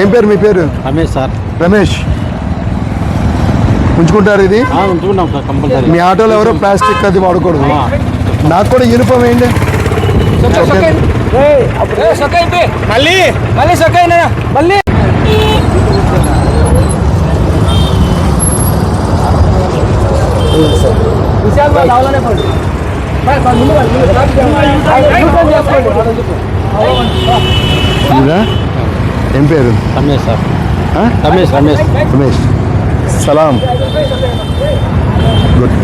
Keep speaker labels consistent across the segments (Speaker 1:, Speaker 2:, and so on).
Speaker 1: ఏం పేరు మీ పేరు?
Speaker 2: రమేష్ సార్.
Speaker 1: రమేష్, ఉంచుకుంటారు ఇది?
Speaker 2: ఉంచుకుంటాం సార్ కంపల్సరీ.
Speaker 1: మీ ఆటోలో ఎవరో ప్లాస్టిక్ అది వాడకూడదు. నాకు కూడా యూనిఫామ్ వేయండి.
Speaker 3: మళ్ళీ మళ్ళీ
Speaker 1: ఇదా? ఏం పేరు?
Speaker 2: రమేష్ సార్. రమేష్ రమేష్
Speaker 1: రమేష్. సలాం. గుడ్.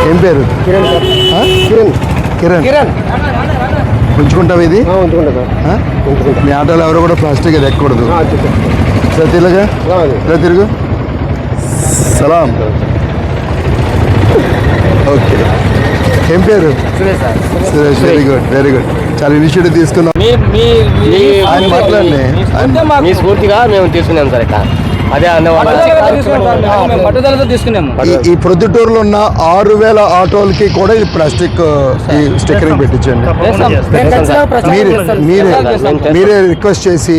Speaker 1: ఏం పేరు? కిరణ్. కిరణ్, ఉంచుకుంటావు ఇది? మీ ఆటోలో ఎవరు కూడా ప్లాస్టిక్ అది ఎక్కకూడదు. సార్ తిరగా తిరుగు. సలాం. ఓకే. ఏం పేరు? Suresh. Very good, very good. చాలా ఇనిషియేటివ్ తీసుకున్నాం. ఆయన మాట్లాడండి.
Speaker 3: మీ స్ఫూర్తిగా మేము తీసుకున్నాం సార్. ఇట్లా అదే పట్టుదలతో తీసుకున్నాము.
Speaker 1: ఈ ప్రొద్దుటూరులో ఉన్న 6000 ఆటోలకి కూడా ఇది ప్లాస్టిక్ స్టిక్కరింగ్ పెట్టించండి. మీరే రిక్వెస్ట్ చేసి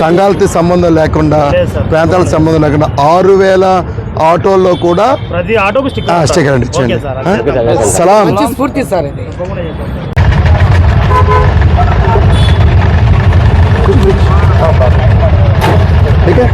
Speaker 1: సంఘాలతో సంబంధం లేకుండా, ప్రాంతాలకు సంబంధం లేకుండా 6000 ఆటోల్లో కూడా
Speaker 4: ప్రతి ఆటోకు
Speaker 1: స్టిక్కర్ అంటించండి. సలాం.
Speaker 3: స్ఫూర్తి సార్.
Speaker 1: ఓకే.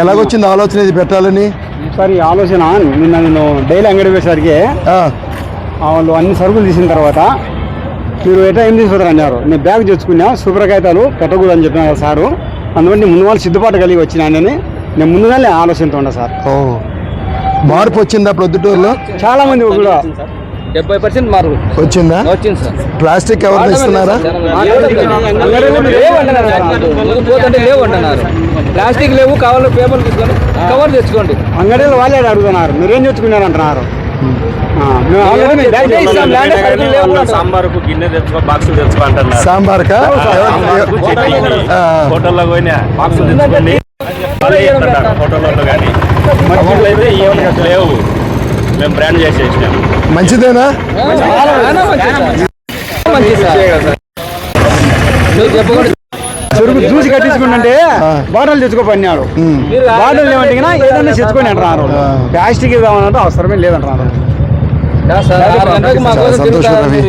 Speaker 1: ఎలాగొచ్చింది ఆలోచన ఇది పెట్టాలని?
Speaker 5: సార్ ఈ ఆలోచన నిన్న నేను డైలీ అంగడి వేసరికి వాళ్ళు అన్ని సరుకులు తీసిన తర్వాత మీరు ఏం తీసుకుంటారు అన్నారు. నేను బ్యాగ్ తెచ్చుకున్నా, సూపర్ కాగితాలు పెట్టకూడదు అని చెప్పిన సారు. అందువల్ల ముందు వాళ్ళు సిద్ధపాటు కలిగి వచ్చినానని నేను ముందుగానే ఆలోచనతో ఉన్నా సార్.
Speaker 1: మార్పు వచ్చిందా ప్రొద్దుటూరులో?
Speaker 5: చాలా మంది కూడా
Speaker 3: 70% మార్పు
Speaker 1: వచ్చిందా?
Speaker 3: వచ్చింది సార్.
Speaker 1: ప్లాస్టిక్ ఎవరు ఇస్తున్నారా?
Speaker 3: లేవు. ప్లాస్టిక్ లేవు, కావాలి పేపర్ తీసుకొని కవర్ తెచ్చుకోండి.
Speaker 5: అంగడిలో వాళ్ళే అడుగుతున్నారు, మీరేం తెచ్చుకున్నారు అంటున్నారు.
Speaker 4: సాంబార్కు గిన్నె తెచ్చుకో, బాక్సులు తెచ్చుకో అంటున్నారు.
Speaker 1: సాంబార్కా?
Speaker 4: హోటల్లో పోయినా బాక్సులు తెచ్చుకోండి హోటల్లో. కానీ అయితే ఏమైనా లేవు, మేము బ్రాండ్ చేసేసినాము.
Speaker 1: మంచిదేనా?
Speaker 5: చెరుకు చూసి కట్టించుకుంటే బాటలు తెచ్చుకోపన్నాడు. బాటలు లేవంటే ఏదైనా తెచ్చుకొని అంటున్నారు. ప్లాస్టిక్ ఇవ్వాలంటే అవసరమే లేదంటున్నారు.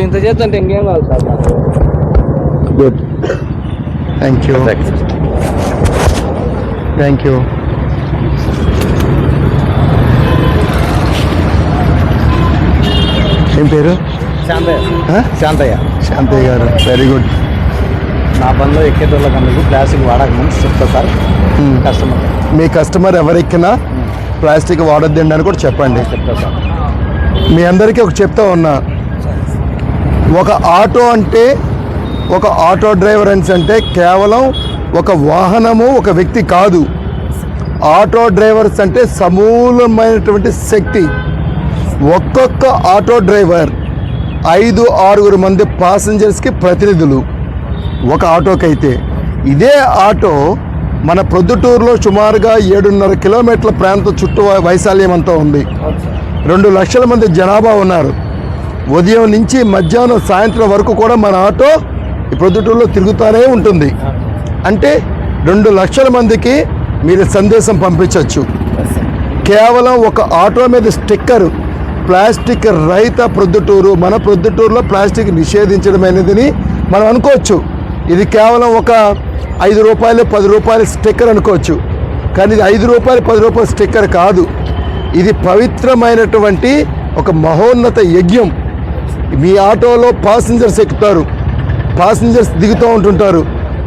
Speaker 3: ఇంత చేస్తుంటే ఇంకేం కావాలి sir.
Speaker 1: Good. Thank you. Thank you. ఏం పేరు?
Speaker 5: శాంతయ్య.
Speaker 1: శాంతయ్య గారు, వెరీ గుడ్.
Speaker 5: నా పనిలో ఎక్కేటోళ్ళకి అందరికీ ప్లాస్టిక్ వాడకమని చెప్తా సార్. కస్టమర్,
Speaker 1: మీ కస్టమర్ ఎవరెక్కినా ప్లాస్టిక్ వాడొద్దండి అని కూడా చెప్పండి.
Speaker 5: చెప్తా సార్.
Speaker 1: మీ అందరికీ ఒక చెప్తా ఉన్నా, ఒక ఆటో అంటే, ఒక ఆటో డ్రైవర్ అంటే కేవలం ఒక వాహనము, ఒక వ్యక్తి కాదు. ఆటో డ్రైవర్స్ అంటే సమూలమైనటువంటి శక్తి. ఒక్కొక్క ఆటో డ్రైవర్ 5-6 మంది ప్యాసింజర్స్కి ప్రతినిధులు ఒక ఆటోకైతే. ఇదే ఆటో మన ప్రొద్దుటూరులో సుమారుగా 7.5 కిలోమీటర్ల ప్రాంతం చుట్టూ వైశాల్యం అంతా ఉంది. 2 లక్షల మంది జనాభా ఉన్నారు. ఉదయం నుంచి మధ్యాహ్నం సాయంత్రం వరకు కూడా మన ఆటో ఈ ప్రొద్దుటూరులో తిరుగుతూనే ఉంటుంది. అంటే 2 లక్షల మందికి మీరు సందేశం పంపించవచ్చు. కేవలం ఒక ఆటో మీద స్టిక్కర్, ప్లాస్టిక్ రహిత ప్రొద్దుటూరు, మన ప్రొద్దుటూరులో ప్లాస్టిక్ నిషేధించడం అనేది మనం అనుకోవచ్చు. ఇది కేవలం ఒక 5 రూపాయలు 10 రూపాయల స్టిక్కర్ అనుకోవచ్చు. కానీ ఇది 5 రూపాయలు 10 రూపాయల స్టిక్కర్ కాదు. ఇది పవిత్రమైనటువంటి ఒక మహోన్నత యజ్ఞం. మీ ఆటోలో పాసింజర్స్ ఎక్కుతారు, పాసింజర్స్ దిగుతూ ఉంటుంటారు.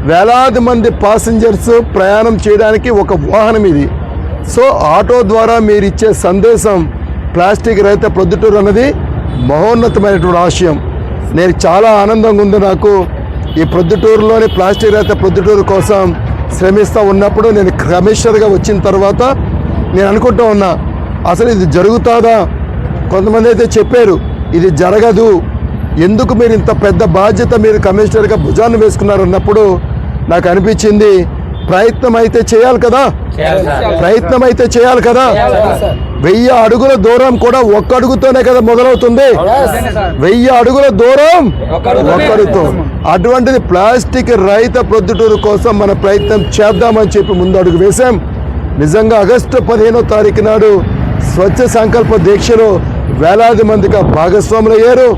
Speaker 1: వేలాది మంది పాసింజర్స్ ప్రయాణం చేయడానికి ఒక వాహనం ఇది. సో ఆటో ద్వారా మీరు ఇచ్చే సందేశం ప్లాస్టిక్ రహిత ప్రొద్దుటూరు అన్నది మహోన్నతమైనటువంటి ఆశయం. నేను చాలా ఆనందంగా ఉంది నాకు. ఈ ప్రొద్దుటూరులోని ప్లాస్టిక్ రహిత ప్రొద్దుటూరు కోసం శ్రమిస్తూ ఉన్నప్పుడు నేను కమిషనర్గా వచ్చిన తర్వాత నేను అనుకుంటూ ఉన్నా, అసలు ఇది జరుగుతుందా? కొంతమంది అయితే చెప్పారు ఇది జరగదు, ఎందుకు మీరు ఇంత పెద్ద బాధ్యత మీరు కమిషనర్గా భుజాన్ని వేసుకున్నారన్నప్పుడు నాకు అనిపించింది ప్రయత్నం అయితే చేయాలి కదా, ప్రయత్నం అయితే చేయాలి కదా. 1000 అడుగుల దూరం కూడా ఒక్క అడుగుతోనే కదా మొదలవుతుంది. 1000 అడుగుల దూరం ఒక్కడితో. అటువంటిది ప్లాస్టిక్ రహిత ప్రొద్దుటూరు కోసం మన ప్రయత్నం చేద్దామని చెప్పి ముందు అడుగు వేశాం. నిజంగా ఆగస్టు 15వ తారీఖు నాడు స్వచ్ఛ సంకల్ప దీక్షలో వేలాది మందిగా భాగస్వాములయ్యారు.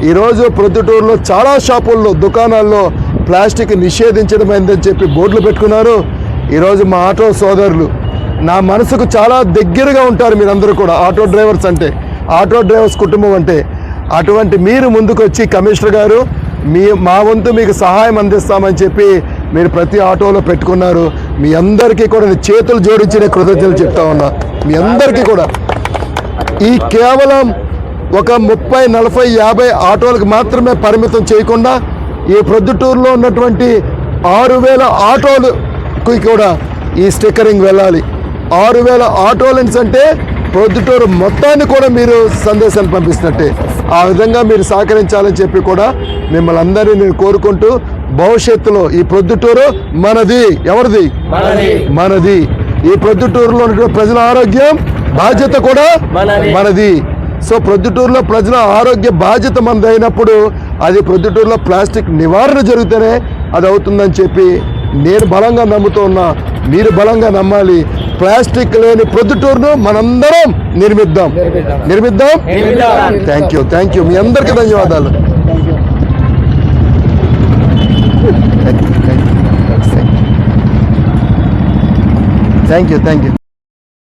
Speaker 1: ఈరోజు ప్రొద్దుటూరులో చాలా షాపుల్లో, దుకాణాల్లో ప్లాస్టిక్ నిషేధించడమైందని చెప్పి బోర్డులు పెట్టుకున్నారు. ఈరోజు మా ఆటో సోదరులు నా మనసుకు చాలా దగ్గరగా ఉంటారు. మీరందరూ కూడా ఆటో డ్రైవర్స్ అంటే, ఆటో డ్రైవర్స్ కుటుంబం అంటే, అటువంటి మీరు ముందుకు వచ్చి కమిషనర్ గారు మా వంతు మీకు సహాయం అందిస్తామని చెప్పి మీరు ప్రతి ఆటోలో పెట్టుకున్నారు. మీ అందరికీ కూడా నేను చేతులు జోడించిన కృతజ్ఞతలు చెప్తా ఉన్నా. మీ అందరికీ కూడా ఈ కేవలం ఒక 30, 40, 50 ఆటోలకు మాత్రమే పరిమితం చేయకుండా ఈ ప్రొద్దుటూరులో ఉన్నటువంటి 6000 ఆటోలకి కూడా ఈ స్టిక్కరింగ్ వెళ్ళాలి. 6000 ఆటోలెన్స్ అంటే ప్రొద్దుటూరు మొత్తాన్ని కూడా మీరు సందేశాన్ని పంపిస్తున్నట్టే. ఆ విధంగా మీరు సహకరించాలని చెప్పి కూడా మిమ్మల్ని అందరినీ నేను కోరుకుంటూ, భవిష్యత్తులో ఈ ప్రొద్దుటూరు మనది. ఎవరిది? మనది. ఈ ప్రొద్దుటూరులో ఉన్నటువంటి ప్రజల ఆరోగ్యం బాధ్యత కూడా మనది. సో ప్రొద్దుటూరులో ప్రజల ఆరోగ్య బాధ్యత మనది అయినప్పుడు అది ప్రొద్దుటూరులో ప్లాస్టిక్ నివారణ జరిగితేనే అది అవుతుందని చెప్పి నేను బలంగా నమ్ముతూ ఉన్నా. మీరు బలంగా నమ్మాలి. ప్లాస్టిక్ లేని ప్రొద్దుటూరును మనందరం నిర్మిద్దాం. Thank you. మీ అందరికీ ధన్యవాదాలు. Thank you.